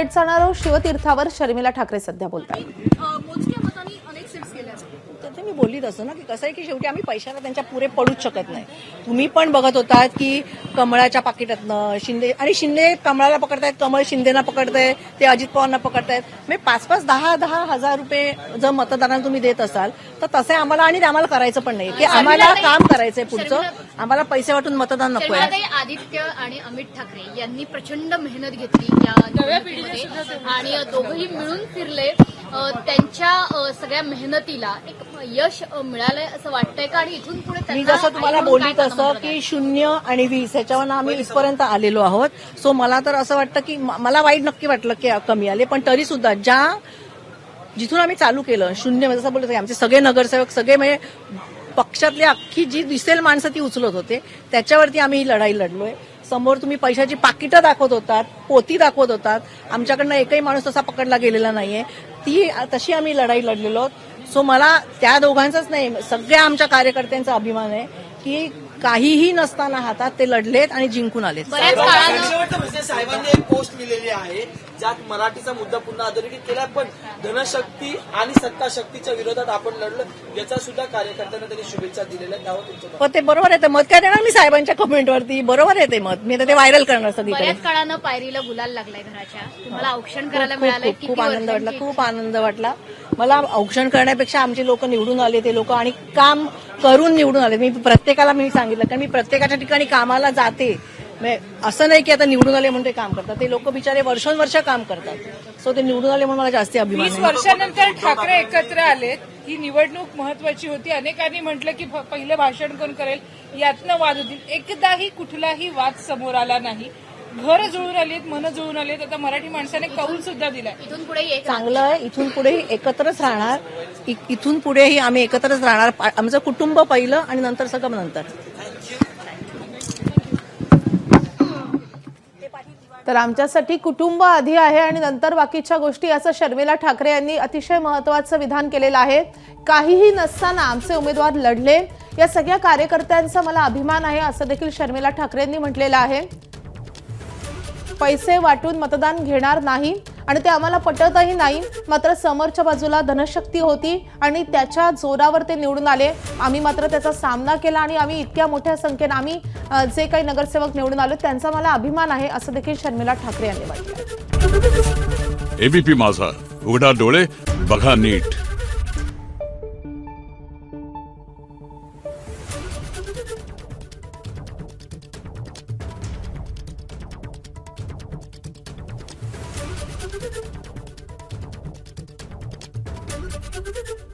थेट जाणार आहोत शिवतीर्थावर. शर्मिला ठाकरे सध्या बोलतात. मोजक्या मतांनी अनेक सीट्स गेल्या. तर मी बोलली तसं ना की कसं आहे की शेवटी आम्ही पैशाला त्यांच्या पुरे पडूच शकत नाही. तुम्ही पण बघत होतात की कमळाच्या पाकिटातनं शिंदे कमळाला पकडतायत, कमळ शिंदेना पकडताय, ते अजित पवारांना पकडतायत. म्हणजे 5-5, 10-10 हजार रुपये जर मतदारांना तुम्ही देत असाल तर तसे आम्हाला आणि आम्हाला करायचं पण नाही की आम्हाला काम करायचंय पुढचं. आम्हाला पैसे वाटून मतदान नको आहे. आदित्य आणि अमित ठाकरे यांनी प्रचंड मेहनत घेतली या निवडणुकीमध्ये आणि दोघंही मिळून फिरले. त्यांच्या सगळ्या मेहनतीला एक यश मिळालंय असं वाटतंय का? आणि इथून पुढे मी जसं तुम्हाला बोलली तसं की 0 आणि 20 ह्याच्यावर आम्ही इथपर्यंत आलेलो आहोत. सो मला तर असं वाटतं की मला वाईट नक्की वाटलं की कमी आले, पण तरी सुद्धा जिथून आम्ही चालू केलं 0 जसं बोलत आमचे सगळे नगरसेवक सगळे म्हणजे पक्षातली अख्खी जी दिसेल माणसं ती उचलत होते, त्याच्यावरती आम्ही ही लढाई लढलोय. समोर तुम्ही पैशाची पाकिटं दाखवत होतात, पोती दाखवत होतात, आमच्याकडनं एकही माणूस तसा पकडला गेलेला नाहीये. तशी आम्ही लढाई लढलेलो आहोत. सो मला त्या दोघांचाच नाही, सगळ्या आमच्या कार्यकर्त्यांचा अभिमान आहे की काहीही नसताना हातात ते लढलेत आणि जिंकून आलेत. साहेबांनी एक पोस्ट लिहिलेली आहे ज्यात मराठीचा मुद्दा पुन्हा अधोरेखित केला, पण धनशक्ती आणि सत्ताशक्तीच्या विरोधात आपण लढलो याचा सुद्धा कार्यकर्त्यांना त्यांनी शुभेच्छा दिलेल्या. त्यावर तुमचं पण ते बरोबर आहे. मत काय देणार मी साहेबांच्या कमेंटवरती? बरोबर आहे ते मत. मी तर ते व्हायरल करणार सगळीकडे. बऱ्याच काळानं पायरीला गुलाल लागलाय घराच्या. तुम्हाला औक्षण करायला मिळालंय. खूप आनंद वाटला, खूप आनंद वाटला मला. औक्षण करण्यापेक्षा आमचे लोक निवडून आले, ते लोक आणि काम करून निवडून आले. मी प्रत्येकाला सांगितलं कारण मी प्रत्येकाच्या ठिकाणी कामाला जाते. असं नाही की आता निवडून आले म्हणून ते काम करतात. ते लोक बिचारे वर्षोनवर्ष काम करतात. सो ते निवडून आले म्हणून मला जास्ती अभिमान आहे. 20 वर्षानंतर ठाकरे एकत्र आलेत. ही निवडणूक महत्वाची होती. अनेकांनी म्हटलं की पहिलं भाषण कोण करेल, यातनं वाद होतील. एकदाही कुठलाही वाद समोर आला नाही. घर जुळून आलीत, मन जुळून आलीत. आता मराठी माणसाने कौल सुद्धा दिलाय. इथून पुढे चांगलं आहे. इथून पुढेही एकत्रच राहणार. इथून पुढेही आम्ही एकत्रच राहणार. आमचं कुटुंब पहिलं आणि नंतर सगळं नंतर. तर आमच्यासाठी कुटुंब आधी आहे आणि नंतर बाकीच्या गोष्टी, असं शर्मिला ठाकरे यांनी अतिशय महत्त्वाचं विधान केलेलं आहे. काहीही नसताना आमचे उमेदवार लढले. या सगळ्या कार्यकर्त्यांचा मला अभिमान आहे असं देखील शर्मिला ठाकरेंनी म्हटलेलं आहे. पैसे वाटून मतदान घेणार नाही आणि ते आम्हाला पटतही नाही. मात्र समोरच्या बाजूला धनशक्ती होती आणि त्याच्या जोरावर ते निवडून आले. आम्ही मात्र त्याचा सामना केला आणि आम्ही इतक्या मोठ्या संख्येने आम्ही जे काही नगरसेवक निवडून आलो त्यांचा मला अभिमान आहे असं देखील शर्मिला ठाकरे यांनी म्हटलं. एबीपी माझा, उघडा डोळे बघा नीट. Thank you.